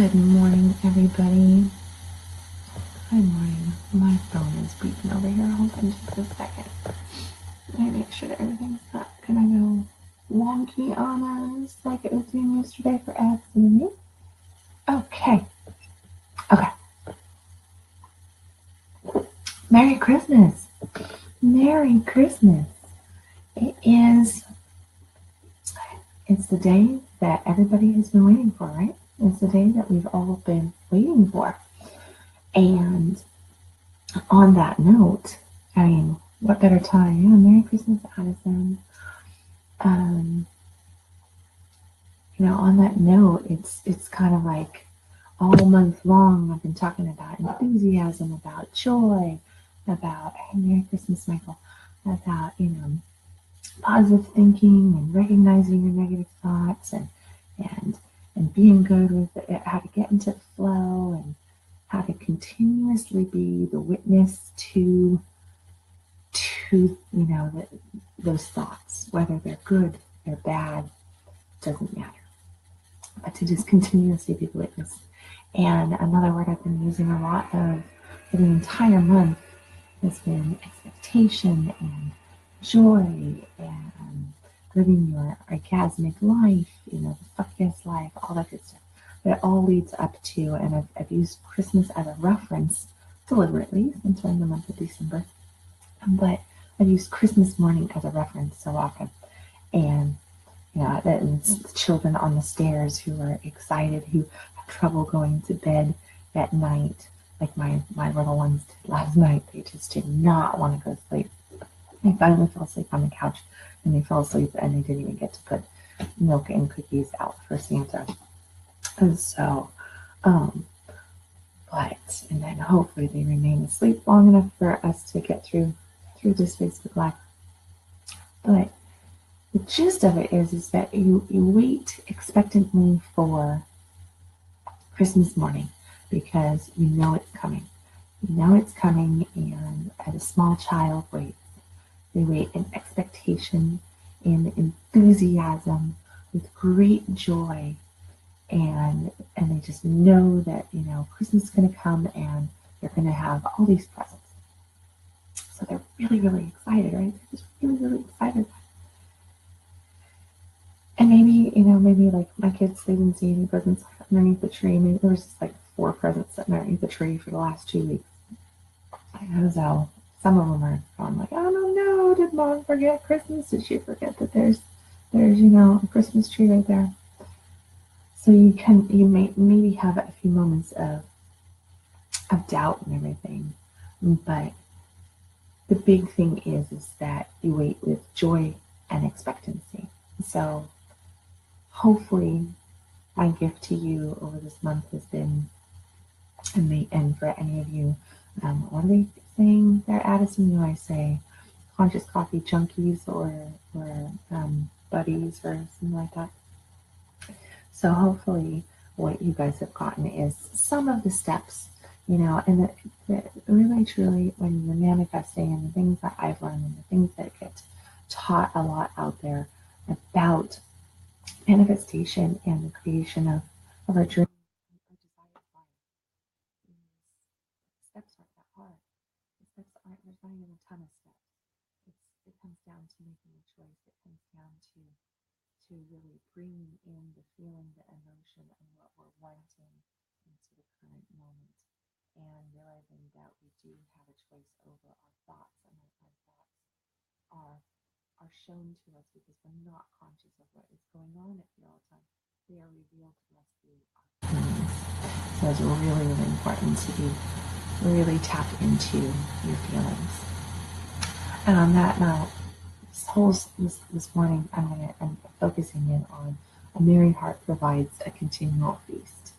Good morning, everybody. Good morning. My phone is beeping over here. Hold on just a second. Let me make sure that everything's not gonna go wonky on us like it was doing yesterday for Alex and me. Okay. Merry Christmas. Merry Christmas. It's the day that everybody has been waiting for, right? It's the day that we've all been waiting for. And on that note, I mean, what better time? Yeah, Merry Christmas, Addison. On that note, it's kind of like all month long I've been talking about enthusiasm, about joy, about hey, Merry Christmas, Michael, about positive thinking and recognizing your negative thoughts and being good with it, how to get into the flow and how to continuously be the witness to those thoughts, whether they're good, they're bad, doesn't matter. But to just continuously be the witness. And another word I've been using a lot of for the entire month has been expectation and joy and living your orgasmic life, the fuck yes life, all that good stuff. But it all leads up to, and I've used Christmas as a reference deliberately since we're in the month of December, but I've used Christmas morning as a reference so often. And the children on the stairs who are excited, who have trouble going to bed at night, like my little ones did last night. They just did not want to go to sleep. They finally fell asleep on the couch, and they fell asleep, and they didn't even get to put milk and cookies out for Santa. And so, and then hopefully they remain asleep long enough for us to get through this Facebook Live. But the gist of it is that you wait expectantly for Christmas morning because you know it's coming. You know it's coming, and as a small child waits, they wait in expectation, in enthusiasm, with great joy, and they just know that Christmas is going to come and they're going to have all these presents. So they're really, really excited, right? They're just really, really excited. And maybe like my kids, they didn't see any presents underneath the tree. Maybe there was just like 4 presents sitting underneath the tree for the last 2 weeks. So some of them are going like, I don't know, did Mom forget Christmas? Did she forget that there's a Christmas tree right there? So you may maybe have a few moments of doubt and everything, but the big thing is that you wait with joy and expectancy. So hopefully my gift to you over this month has been, and for any of you, what are they saying there, Addison? You always say conscious coffee junkies or buddies or something like that. So hopefully what you guys have gotten is some of the steps, and that really truly when you're manifesting, and the things that I've learned and the things that get taught a lot out there about manifestation and the creation of our dream, our desired life. Steps aren't that hard. There's not even a ton of steps. It comes down to making a choice. It comes down to really bringing in the feeling, the emotion, and what we're wanting into the current moment, and realizing that we do have a choice over our thoughts, and our thoughts are shown to us because we're not conscious of what is going on at the all time. They are revealed to us through our feelings. So it's really, really important to really tap into your feelings. And on that note, this morning I'm focusing in on a merry heart provides a continual feast.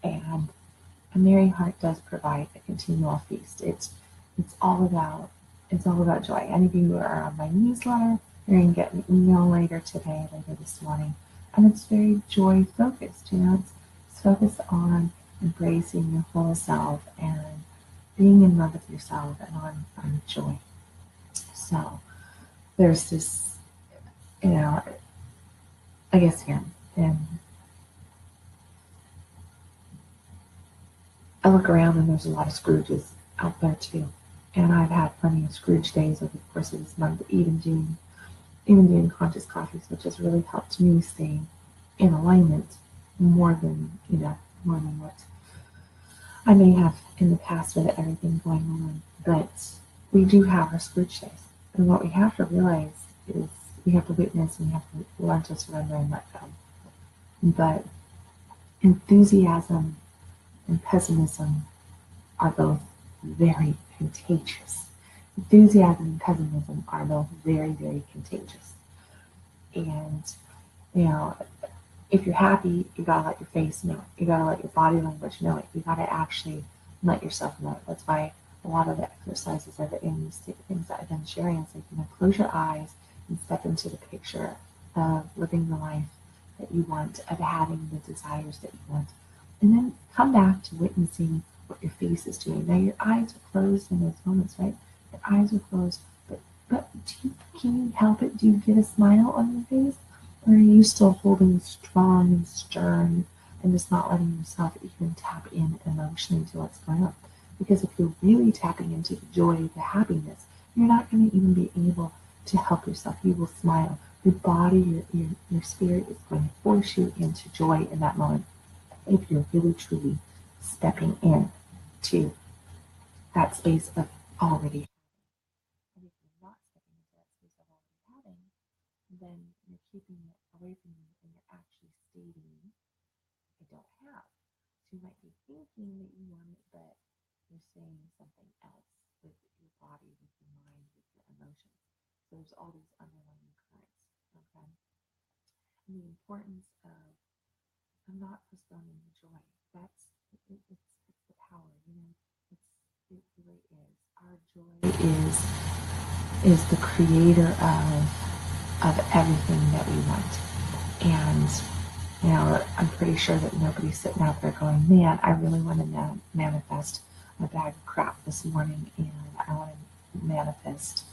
And a merry heart does provide a continual feast. It's all about joy. Any of you who are on my newsletter, you're going to get an email later this morning, and it's very joy focused. It's focused on embracing your whole self and being in love with yourself and on joy. So there's this, I guess here, and I look around and there's a lot of Scrooges out there too. And I've had plenty of Scrooge days over the course of this month, even doing conscious coffees, which has really helped me stay in alignment more than, more than what I may have in the past with everything going on. But we do have our Scrooge days. And what we have to realize is we have to witness and we have to learn to surrender and let go. But enthusiasm and pessimism are both very contagious. Enthusiasm and pessimism are both very, very contagious. And, if you're happy, you gotta let your face know it. You gotta let your body language know it. You gotta actually let yourself know it. That's why a lot of the exercises are in these things that I've been sharing. It's like, close your eyes and step into the picture of living the life that you want, of having the desires that you want. And then come back to witnessing what your face is doing. Now your eyes are closed in those moments, right? Your eyes are closed, but can you help it? Do you get a smile on your face? Or are you still holding strong and stern and just not letting yourself even tap in emotionally to what's going on? Because if you're really tapping into the joy, the happiness, you're not going to even be able to help yourself. You will smile. Your body, your spirit is going to force you into joy in that moment if you're really truly stepping in to that space of already having. And if you're not stepping into that space of already having, then you're keeping it away from you and you're actually stating, I don't have. So you might be thinking that you want it, but you're saying something else with your body, with your mind, with your emotions. So there's all these underlying currents. Okay. And the importance of not postponing the joy. It's the power, it really is. Our joy is the creator of everything that we want. And I'm pretty sure that nobody's sitting out there going, man, I really want to manifest a bag of crap this morning, and I want to manifest,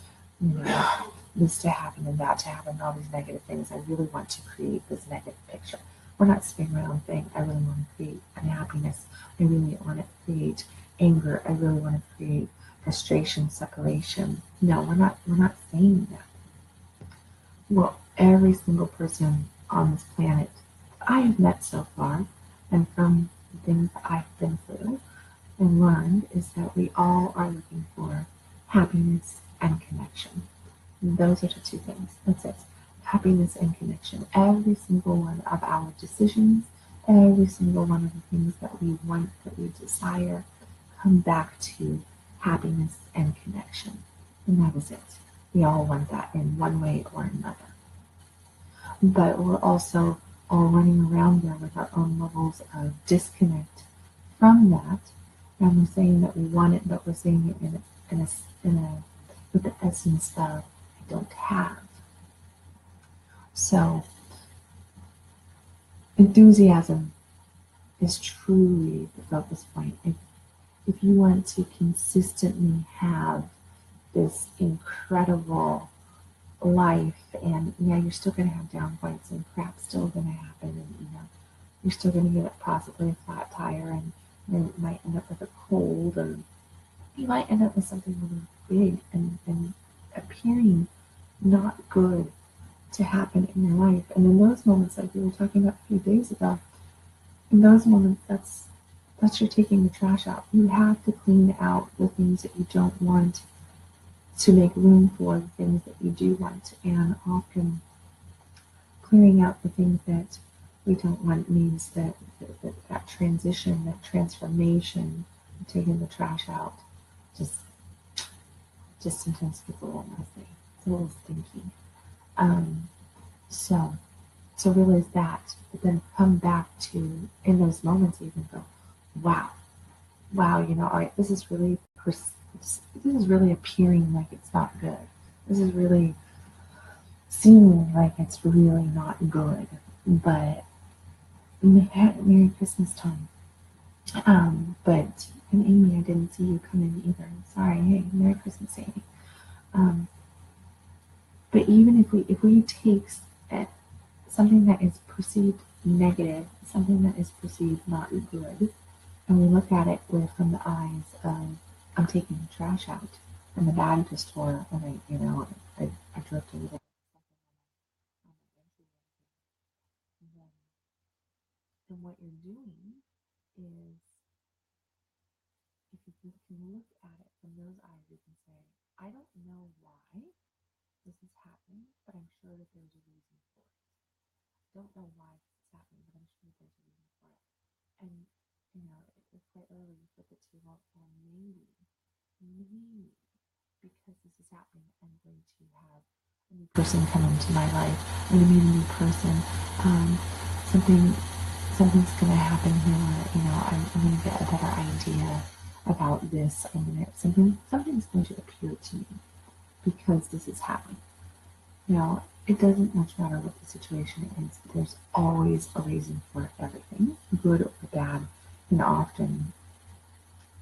this to happen and that to happen, all these negative things. I really want to create this negative picture. We're not saying around saying, I really want to create unhappiness. I really want to create anger. I really want to create frustration, separation. No, we're not saying that. Well, every single person on this planet I have met so far, and from the things that I've been through and learned, is that we all are looking for happiness and connection. And those are the two things. That's it. Happiness and connection. Every single one of our decisions, every single one of the things that we want, that we desire, come back to happiness and connection. And that is it. We all want that in one way or another. But we're also all running around there with our own levels of disconnect from that. And we're saying that we want it, but we're saying it with the essence of I don't have. So enthusiasm is truly the focus point. If you want to consistently have this incredible life, and you're still going to have down points and crap's still going to happen, and you're still going to get possibly a flat tire, and you might end up with a cold, or you might end up with something really big and appearing not good to happen in your life. And in those moments, like we were talking about a few days ago, in those moments, that's you're taking the trash out. You have to clean out the things that you don't want to make room for the things that you do want. And often clearing out the things that we don't want means that transition, that transformation, taking the trash out, just sometimes gets a little messy. It's a little stinky. So realize that, but then come back to, in those moments, you can go, wow, all right, this is really appearing like it's not good. This is really seeming like it's really not good. But Merry Christmas time. And Amy, I didn't see you come in either. Sorry. Hey, Merry Christmas, Amy. But even if we take something that is perceived negative, something that is perceived not good, And we look at it from the eyes of, I'm taking the trash out, and the bag just tore, and I dripped a little. And what you're doing is, if you can look at it from those eyes, you can say, I don't know why this is happening, but I'm sure that there's a reason for it. I don't know why this is happening, but I'm sure there's a reason for it. And, it's quite early you put the table, and maybe because this is happening, I'm going to have a new person come into my life. I'm going to meet a new person. Something's going to happen here. I'm going to get a better idea about this. Something's going to appear to me because this is happening. It doesn't much matter what the situation is. There's always a reason for everything, good or bad. And often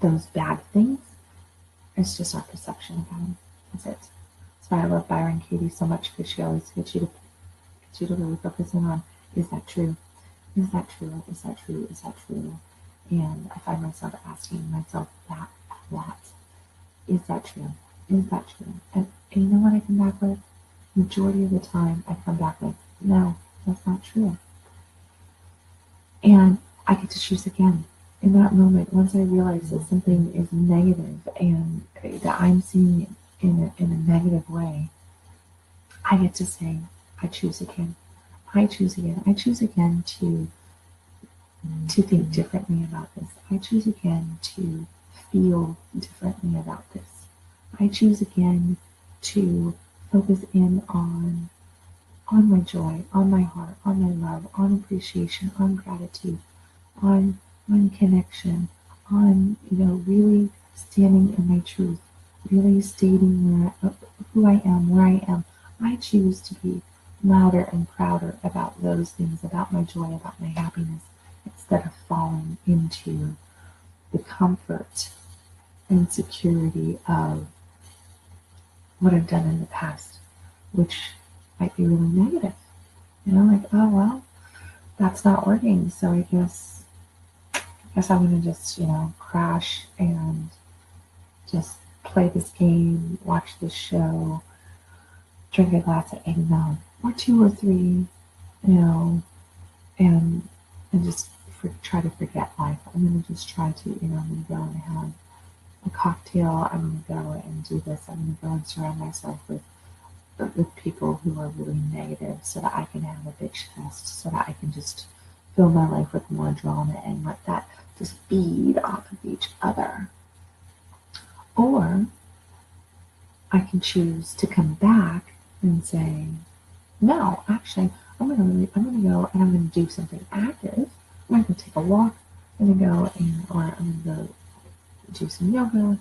those bad things, it's just our perception of them. That's it. That's why I love Byron Katie so much, because she always gets you to really focus in on, is that true? Is that true? Is that true? Is that true? And I find myself asking myself that a lot. Is that true? Is that true? And you know what I come back with? Majority of the time I come back with, no, that's not true. And I get to choose again. In that moment, once I realize that something is negative and that I'm seeing it in a negative way, I get to say, I choose again. I choose again. I choose again to think differently about this. I choose again to feel differently about this. I choose again to focus in on my joy, on my heart, on my love, on appreciation, on gratitude, on connection, on really standing in my truth, really stating who I am, where I am. I choose to be louder and prouder about those things, about my joy, about my happiness, instead of falling into the comfort and security of what I've done in the past, which might be really negative. Like, oh well, that's not working, so I guess I'm gonna just, crash and just play this game, watch this show, drink a glass of eggnog, or 2 or 3, and just try to forget life. I'm gonna just try to, I'm gonna go and have a cocktail. I'm gonna go and do this. I'm gonna go and surround myself with people who are really negative, so that I can have a big chest, so that I can just fill my life with more drama and let that just feed off of each other. Or I can choose to come back and say, no, actually, I'm gonna go and I'm gonna do something active. I'm gonna go take a walk. I'm gonna go or I'm gonna go do some yoga,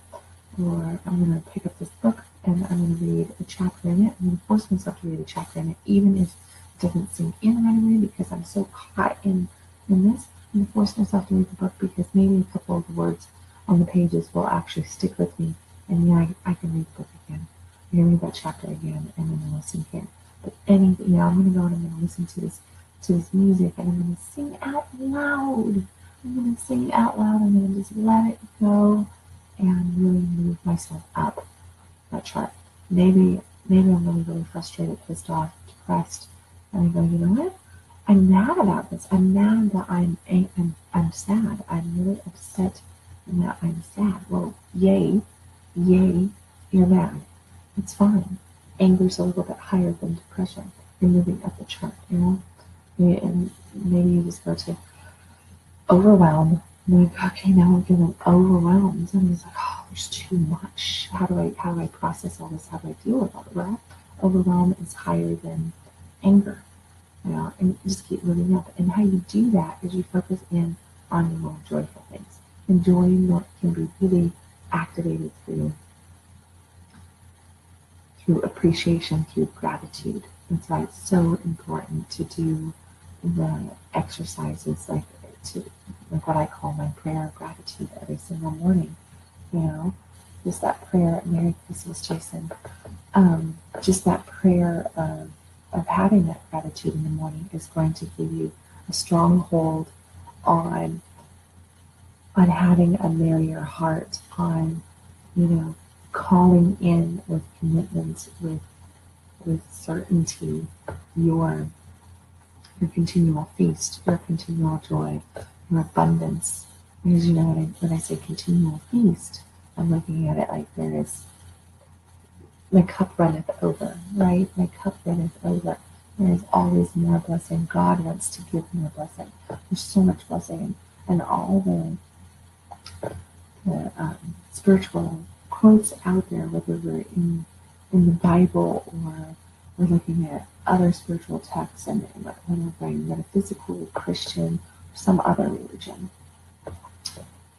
or I'm gonna pick up this book and I'm gonna read a chapter in it. I'm gonna force myself to read a chapter in it, even if it doesn't sink in right away, because I'm so caught in this. I'm gonna force myself to read the book, because maybe a couple of the words on the pages will actually stick with me, and I can read the book again. I'm gonna read that chapter again, and then it'll sink in. But anything, I'm gonna go and I'm gonna listen to this music, and I'm gonna sing out loud. I'm gonna sing out loud. I'm gonna just let it go and really move myself up that chart. Maybe I'm really, really frustrated, pissed off, depressed, and I go, you know what? I'm mad about this. I'm mad that I'm sad. I'm really upset and that I'm sad. Well, yay, you're mad. It's fine. Anger's a little bit higher than depression. You're moving up the chart, And maybe you just go to overwhelm. And then, okay, now I'm feeling overwhelmed. And it's like, oh, there's too much. How do I process all this? How do I deal with all it? Well, overwhelm is higher than anger. And just keep moving up. And how you do that is you focus in on the more joyful things. And joy can be really activated through appreciation, through gratitude. That's why it's so important to do the exercises like what I call my prayer of gratitude every single morning. Just that prayer. Merry Christmas, Jason. Just that prayer of having that gratitude in the morning is going to give you a strong hold on on having a merrier heart, on, calling in with commitment, with certainty, your continual feast, your continual joy, your abundance. Because when I say continual feast, I'm looking at it like there is, my cup runneth over, right? My cup runneth over. There is always more blessing. God wants to give more blessing. There's so much blessing, and all the spiritual quotes out there, whether we're in the Bible or we're looking at other spiritual texts, and whether we're metaphysical, Christian, or some other religion.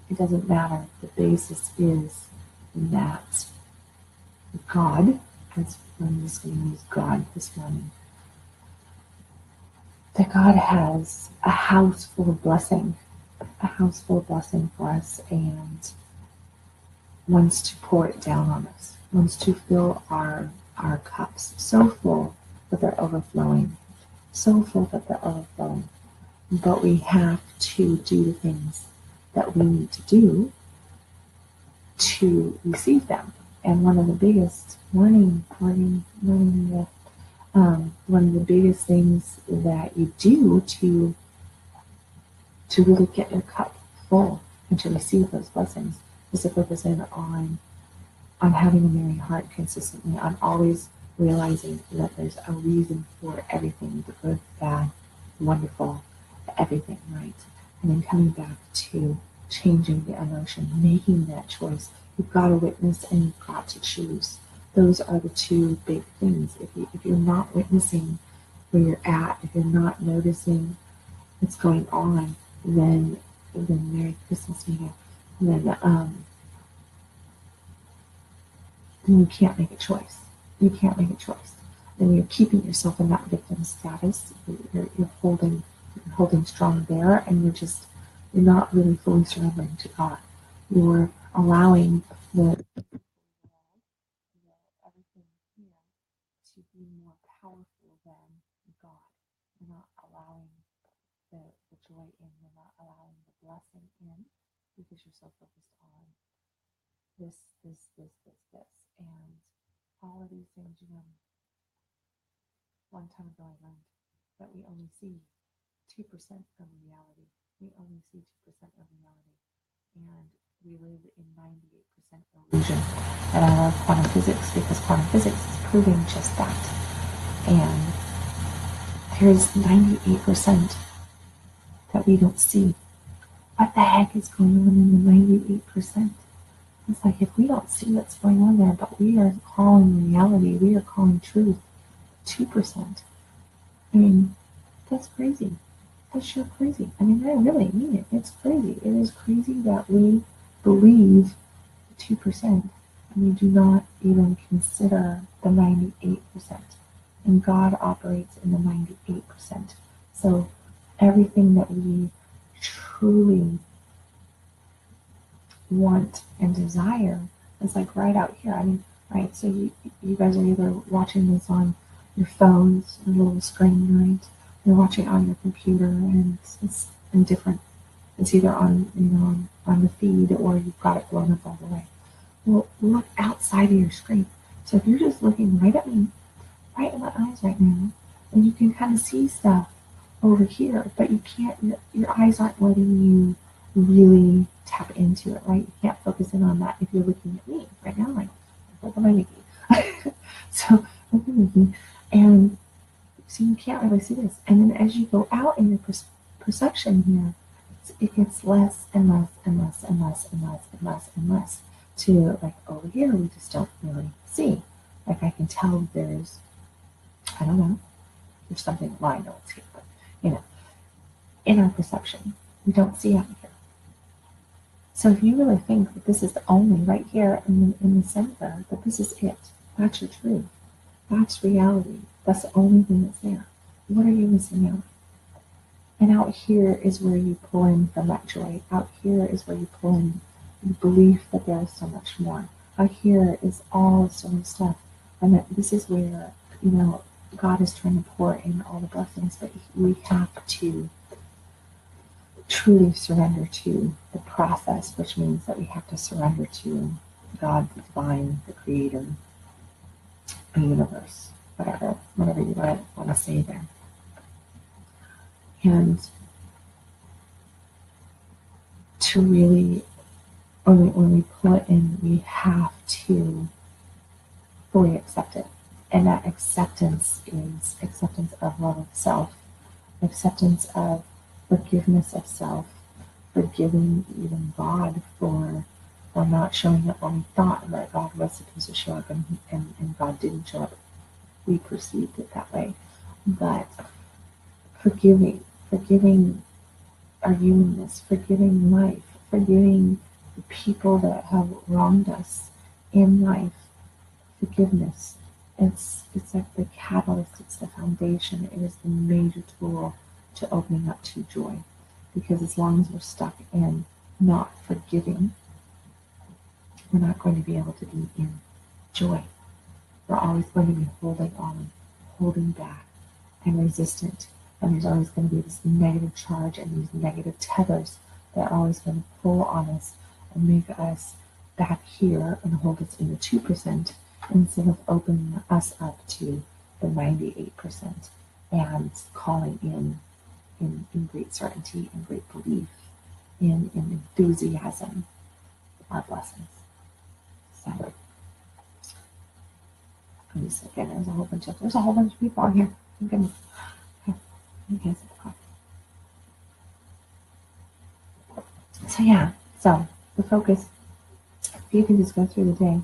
It doesn't matter. The basis is that God, as I'm just going to use God this morning, that God has a house full of blessing, for us, and wants to pour it down on us, wants to fill our cups so full that they're overflowing, But we have to do the things that we need to do to receive them. And one of the biggest one of the biggest things that you do to really get your cup full and to receive those blessings is to focus in on having a merry heart consistently, on always realizing that there's a reason for everything, the good, bad, wonderful, everything, right? And then coming back to changing the emotion, making that choice. You've got to witness and you've got to choose. Those are the two big things. If you're not witnessing where you're at, if you're not noticing what's going on, then Merry Christmas, Nina. Then you can't make a choice. Then you're keeping yourself in that victim status. You're holding strong there, and you're not really fully surrendering to God. You're allowing everything here to be more powerful than God. You're not allowing the joy in. You're not allowing the blessing in, because you're so focused on this. And all of these things, one time ago I learned that we only see 2% of reality. We only see 2% of reality. And we live in 98% illusion. And I love quantum physics because quantum physics is proving just that. And there's 98% that we don't see. What the heck is going on in the 98%? It's like, if we don't see what's going on there, but we are calling reality, we are calling truth, 2%. I mean, that's crazy. That's sure crazy. I mean, I really mean it. It's crazy. It is crazy that we believe 2% and we do not even consider the 98%. And God operates in the 98%. So everything that we truly want and desire is like right out here. I mean, right? So you guys are either watching this on your phones, a little screen, right? You're watching on your computer, and it's indifferent. It's either on on the feed, or you've got it blown up all the way. Well, look outside of your screen. So if you're just looking right at me, right in my eyes right now, and you can kind of see stuff over here, but you can't. Your eyes aren't letting you really tap into it, right? You can't focus in on that if you're looking at me right now. Like, what am I making? So look at me, and so you can't really see this. And then as you go out in your perception here, it gets less and less and less and less and less and less and less to, like, over here we just don't really see. Like, I can tell there's, I don't know, there's something, well, I know it's here, but in our perception, we don't see out here. So if you really think that this is the only right here in the center, that this is it, that's your truth, that's reality, that's the only thing that's there, what are you missing out? And out here is where you pull in from that joy. Out here is where you pull in the belief that there is so much more. Out here is all sort of stuff. And that this is where, God is trying to pour in all the blessings, but we have to truly surrender to the process, which means that we have to surrender to God, the divine, the creator, the universe, whatever you want to say there. And to really, when we pull it in, we have to fully accept it. And that acceptance is acceptance of love of self, acceptance of forgiveness of self, forgiving even God for not showing up when we thought that God was supposed to show up, and God didn't show up. We perceived it that way. But forgiving our humanness, forgiving life, forgiving the people that have wronged us in life, forgiveness. It's like the catalyst, it's the foundation, it is the major tool to opening up to joy. Because as long as we're stuck in not forgiving, we're not going to be able to be in joy. We're always going to be holding on, holding back, and resistant. And there's always going to be this negative charge and these negative tethers that are always going to pull on us and make us back here and hold us in the 2% instead of opening us up to the 98% and calling in great certainty and great belief, in enthusiasm, our blessings. So, let me see again. There's a whole bunch of people on here. Thank goodness. Okay. So yeah, so the focus, if you can just go through the day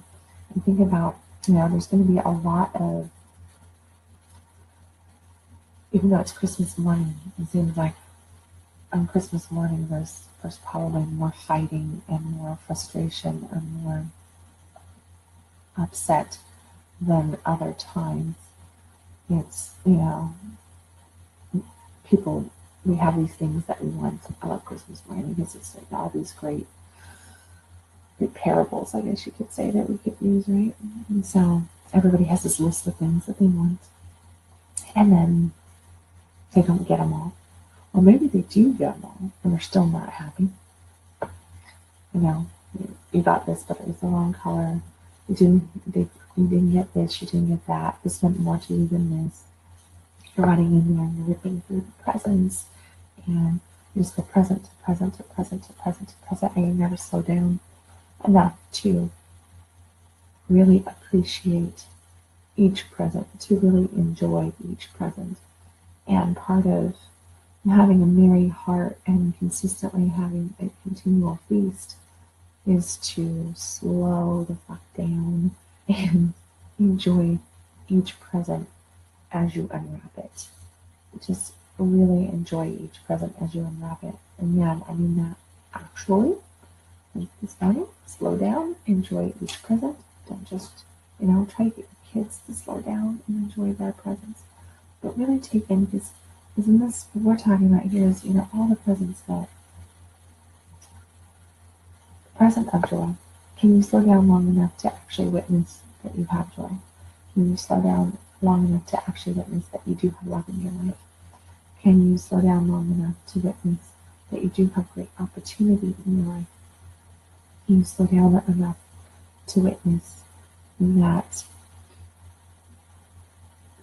and think about, there's going to be a lot of, even though it's Christmas morning, it seems like on Christmas morning there's probably more fighting and more frustration and more upset than other times. It's, people, we have these things that we want. I love Christmas morning because it's like all these great parables, I guess you could say, that we could use, right? And so everybody has this list of things that they want, and then they don't get them all. Or maybe they do get them all, and they're still not happy. You got this, but it was the wrong color. You didn't get this, you didn't get that. This meant more to you than this. You're running in there and you're ripping through the presents, and you just go present to present to present to present to present, and you never slow down enough to really appreciate each present, to really enjoy each present. And part of having a merry heart and consistently having a continual feast is to slow the fuck down and enjoy each present as you unwrap it. Just really enjoy each present as you unwrap it. And yeah, I mean that actually. Like this morning, slow down, enjoy each present. Don't just, try to get your kids to slow down and enjoy their presents. But really take in, because in this, what we're talking about here is, all the presents that, the present of joy. Can you slow down long enough to actually witness that you have joy? Can you slow down long enough to actually witness that you do have love in your life? Can you slow down long enough to witness that you do have great opportunity in your life? Can you slow down enough to witness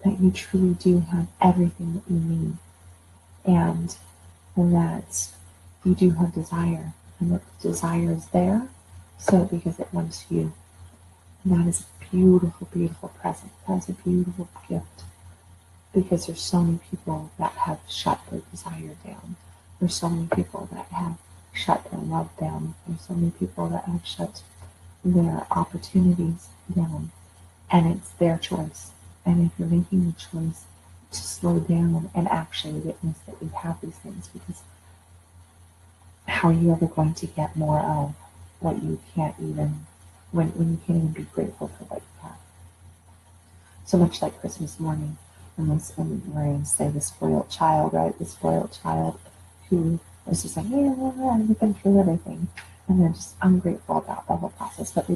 that you truly do have everything that you need, and that you do have desire, and that the desire is there because it wants you. And that is a beautiful, beautiful present. That is a beautiful gift, because there's so many people that have shut their desire down. There's so many people that have shut their love down. There's so many people that have shut their opportunities down, and it's their choice. And if you're making the choice to slow down and actually witness that you have these things, because how are you ever going to get more of what you can't even, when you can't even be grateful for what you have? So much like Christmas morning, and we're going to say the spoiled child, right? The spoiled child who was just like, they've been through everything, and they're just ungrateful about the whole process. But they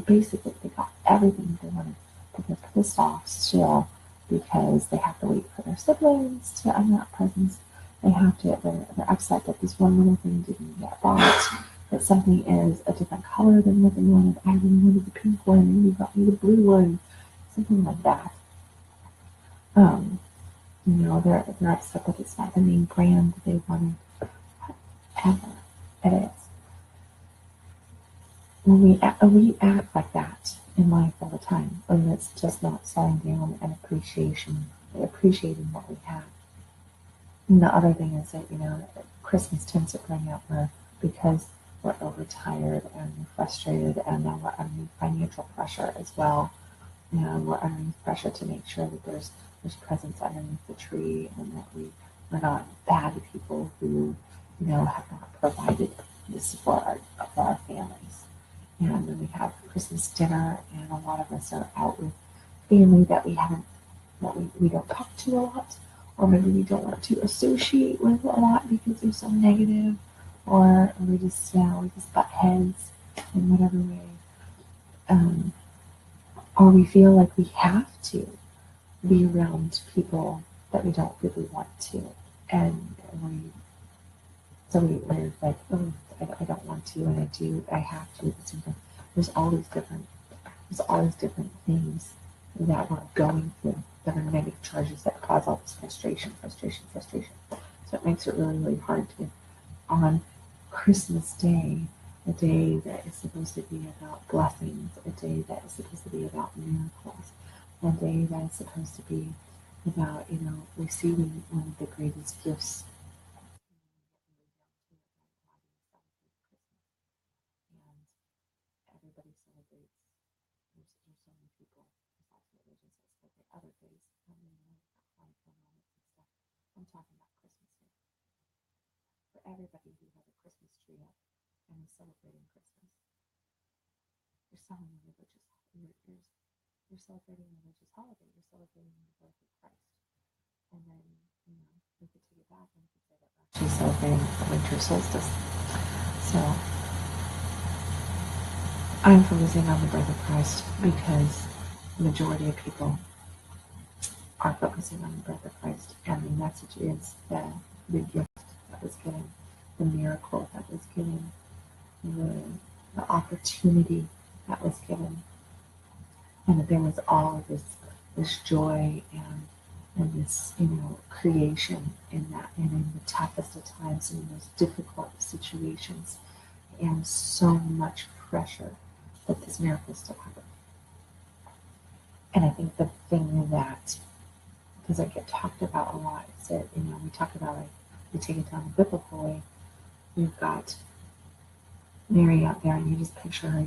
got everything they wanted, but they're pissed off still because they have to wait for their siblings to unwrap presents, they're upset that this one little thing didn't get bought, that something is a different color than what they wanted. I really wanted the pink one, and you got me the blue one, something like that. They're upset that it's not the main brand that they wanted. Ever it is. When we act like that in life all the time, when it's just not slowing down and appreciating what we have. And the other thing is that Christmas tends to bring out because we're overtired and we're frustrated, and now we're under financial pressure as well. We're underneath pressure to make sure that there's presents underneath the tree, and that we're not bad people who have not provided this for our families. And then we have Christmas dinner, and a lot of us are out with family that we don't talk to a lot, or maybe we don't want to associate with a lot because they're so negative, or we just butt heads in whatever way, or we feel like we have to be around people that we don't really want to, and we're like, oh, I don't want to, and I have to. There's all these different things that we're going through that are negative charges that cause all this frustration. So it makes it really, really hard to, on Christmas Day, a day that is supposed to be about blessings, a day that is supposed to be about miracles, a day that is supposed to be about, receiving one of the greatest gifts. And everybody celebrates. There's so many people, there's lots of religions that celebrate other days, Hanukkah and all that stuff. I'm talking about Christmas Day. For everybody who has a Christmas tree up and is celebrating Christmas, you're celebrating you're celebrating a religious holiday. You're celebrating the birth of Christ. And then, we could take it back and we could say that we're actually celebrating the winter solstice. So I'm focusing on the birth of Christ because the majority of people are focusing on the birth of Christ, and the message is the gift that was given, the miracle that was given, the opportunity that was given, and that there was all of this joy and this creation in that, and in the toughest of times, in the most difficult situations, and so much pressure that this miracle still happened. And I think the thing that doesn't get talked about a lot is that we talk about, like, we take it down the biblical way. We've got Mary out there, and you just picture her,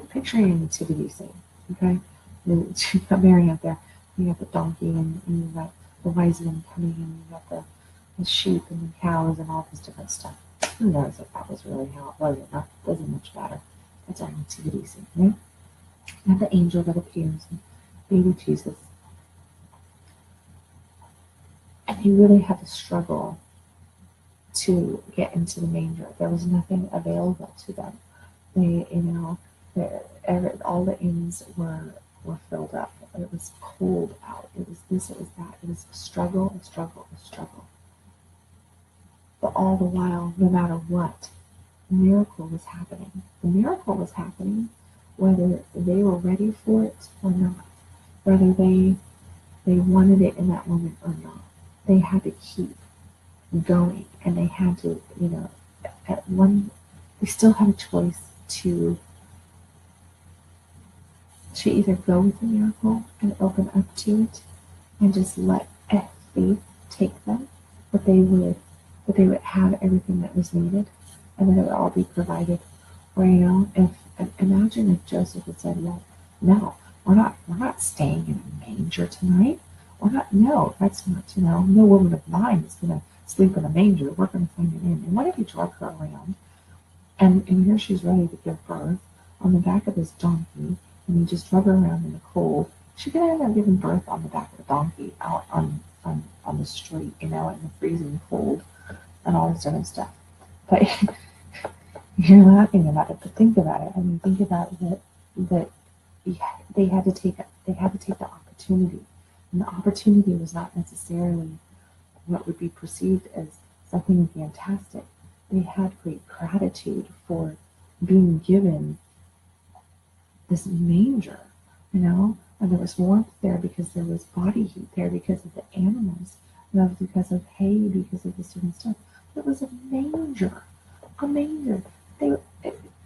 picture your nativity scene, okay? You've got Mary out there, you got the donkey, and you've got the wise men coming, and you've got the sheep and the cows and all this different stuff. Who knows if that was really how it was or not? It doesn't much matter. That's our nativity scene, right? And the angel that appears, and baby Jesus. And he really had to struggle to get into the manger. There was nothing available to them. All the inns were filled up. It was cold out. It was this, it was that. It was a struggle. But all the while, no matter what, the miracle was happening. The miracle was happening whether they were ready for it or not, whether they wanted it in that moment or not. They had to keep going, and they had to, they still had a choice to either go with the miracle and open up to it and just let faith take them, but they would have everything that was needed, and then it would all be provided. Or imagine if Joseph had said, "Well, no, we're not staying in a manger tonight. That's not, no woman of mine is gonna sleep in a manger. We're gonna find an inn." And what if he drug her around, and here she's ready to give birth on the back of this donkey, and he just drug her around in the cold? She could end up giving birth on the back of the donkey out on the street, in the freezing cold, and all this different stuff. But you're laughing about it, but think about it. Think about that they had to take the opportunity, and the opportunity was not necessarily what would be perceived as something fantastic. They had great gratitude for being given this manger, and there was warmth there because there was body heat there because of the animals, because of hay, because of the certain stuff. There was a manger, a manger. It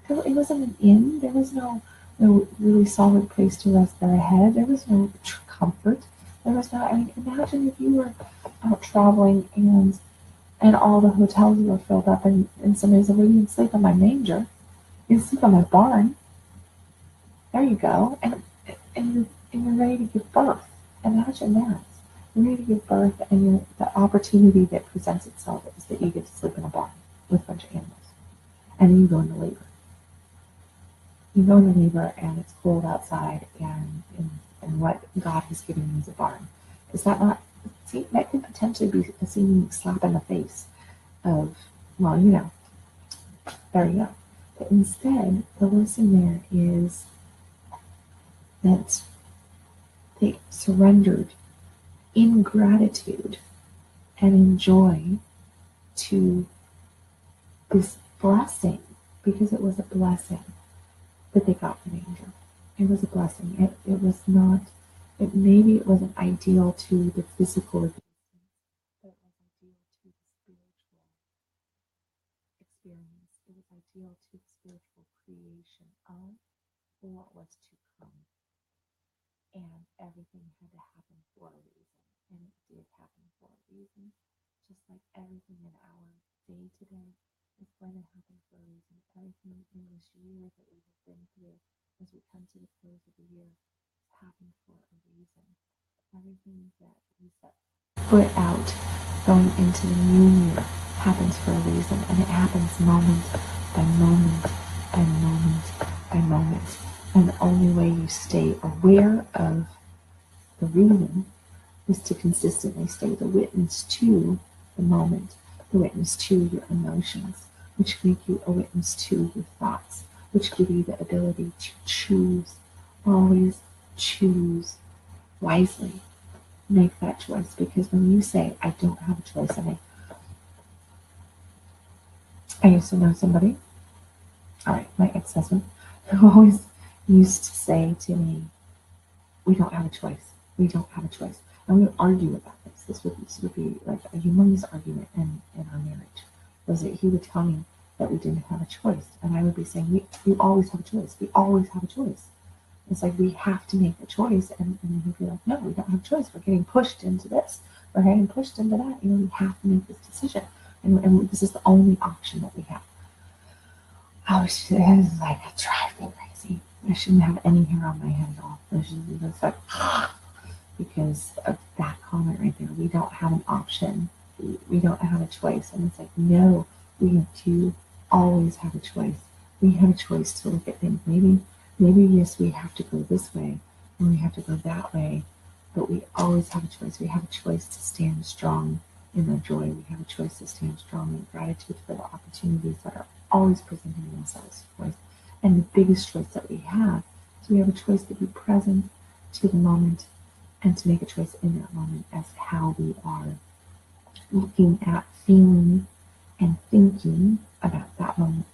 wasn't an inn. There was no really solid place to rest their head. There was no comfort. There was no. I mean, imagine if you were out traveling and all the hotels were filled up, and somebody said, "Well, you can sleep in my manger. You can sleep in my barn." There you go, and you're ready to give birth. Imagine that. You're ready to give birth, and the opportunity that presents itself is that you get to sleep in a barn with a bunch of animals, and then you go into labor. You go into labor, and it's cold outside, and what God has given you is a barn. Is that not? See, that could potentially be a seeming slap in the face of, well, there you go. But instead, the lesson there is that they surrendered in gratitude and in joy to this blessing, because it was a blessing that they got from angel. It was a blessing. It was not, maybe it wasn't ideal to the physical existence, but it was ideal to the spiritual experience. It was ideal to the spiritual creation of what was to come. And everything had to happen for a reason. And it did happen for a reason. Just like everything in our day to day is going to happen for a reason. Everything in this year that we have been through as we come to the close of the year has happened for a reason. Everything that we set foot out going into the new year happens for a reason. And it happens moment by moment by moment by moment. And the only way you stay aware of the reason is to consistently stay the witness to the moment, the witness to your emotions, which make you a witness to your thoughts, which give you the ability to choose, always choose wisely. Make that choice, because when you say, I don't have a choice, I used to know somebody, all right, my ex-husband, who always used to say to me, we don't have a choice. We don't have a choice. And we would argue about this. This would be like a humongous argument in our marriage. Was that he would tell me that we didn't have a choice. And I would be saying, we always have a choice. We always have a choice. It's like we have to make a choice. And he'd be like, no, we don't have a choice. We're getting pushed into this. We're getting pushed into that. We have to make this decision. And this is the only option that we have. It was like, it drives me crazy. I shouldn't have any hair on my head at all. It's like, because of that comment right there. We don't have an option. We don't have a choice. And it's like, no, we do always have a choice. We have a choice to look at things. Maybe yes, we have to go this way, and we have to go that way, but we always have a choice. We have a choice to stand strong in our joy. We have a choice to stand strong in gratitude for the opportunities that are always presenting themselves for us. And the biggest choice that we have is we have a choice to be present to the moment and to make a choice in that moment as to how we are looking at, feeling, and thinking about that moment.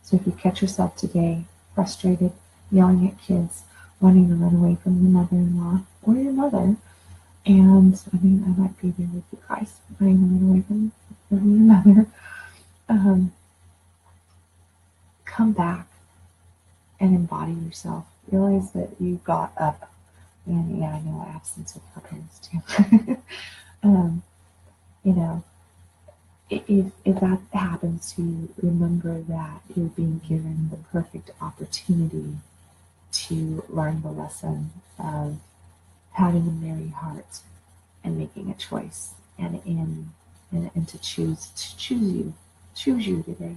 So if you catch yourself today frustrated, yelling at kids, wanting to run away from your mother-in-law or your mother, and I might be there with you guys, wanting to run away from your mother, come back and embody yourself. Realize that you got up. And yeah, I know absence of her parents too. If that happens to you, remember that you're being given the perfect opportunity to learn the lesson of having a merry heart and making a choice, and to choose you today.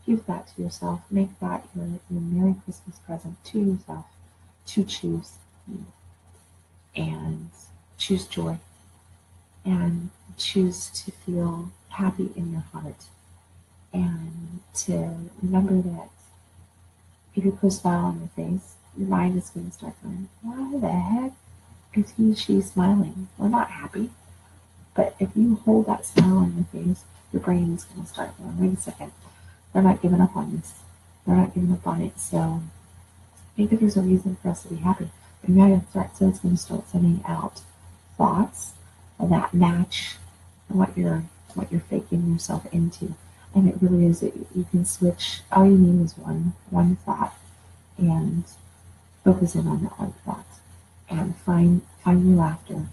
Give that to yourself. Make that your Merry Christmas present to yourself, to choose you, and choose joy, and choose to feel happy in your heart, and to remember that if you put a smile on your face, your mind is going to start going, why the heck is he, she smiling? We're not happy. But if you hold that smile on your face, your brain is going to start going, wait a second, they're not giving up on this. They're not giving up on it. So maybe there's a reason for us to be happy. And so it's going to start sending out thoughts that match what you're faking yourself into. And it really is, you can switch, all you need is one thought, and focus in on that one thought. And find your laughter.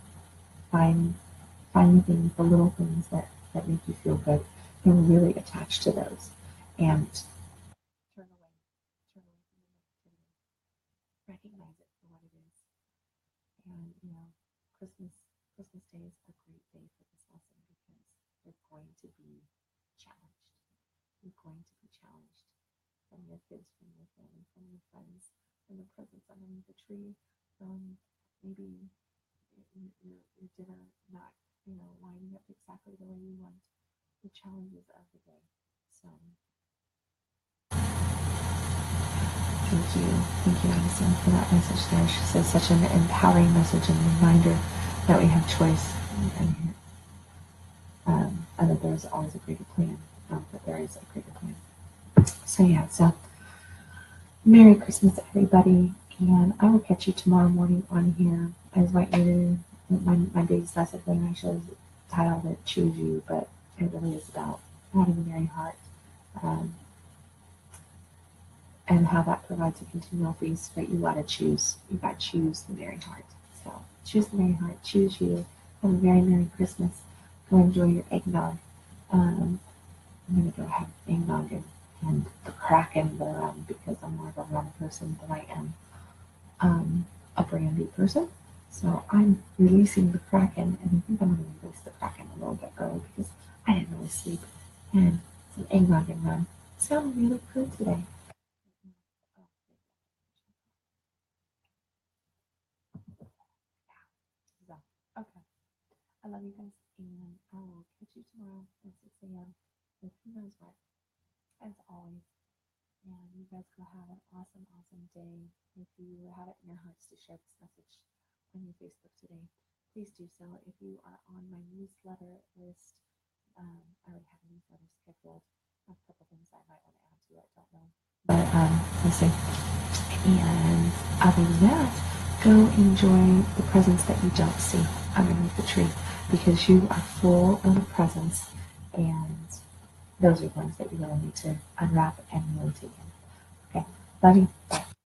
Find the things, the little things that make you feel good, and really attach to those. And turn away from the negativity. Recognize it for what it is. And Christmas Christmas Day is a great day for this lesson because you're going to be challenged. You're going to be challenged from your kids, from your family, from your friends, from the presents underneath the tree, from maybe your dinner not, lining up exactly the way you want, the challenges of the day. So thank you, Addison, for that message there. She says such an empowering message and reminder that we have choice, and that there's always a greater plan. That there is a greater plan. So Merry Christmas, everybody, and I will catch you tomorrow morning on here. I invite you to my day's lesson thing. I should have titled it "Choose You," but it really is about having a merry heart, and how that provides a continual feast. But you gotta choose. You gotta choose the merry heart. So choose the merry heart. Choose you. Have a very Merry Christmas. Go enjoy your eggnog. I'm gonna go have eggnog and the Kraken, because I'm more of a rum person than I am a brandy person. So I'm releasing the Kraken, and I think I'm going to release the Kraken a little bit early because I didn't really sleep. And some eggnog and rum sound really good today. So, okay. I love you guys, and I will catch you tomorrow at 6 a.m. with who knows what, as always. And you guys go have an awesome, awesome day. If you have it in your hearts to share this message on your Facebook today, please do so. If you are on my newsletter list, I already have a newsletter scheduled. I have a couple things I might want to add to it. I don't know. But we'll see. And other than that, go enjoy the presents that you don't see underneath the tree, because you are full of presents, and those are ones that you really need to unwrap and really take in. Okay, love you. Bye.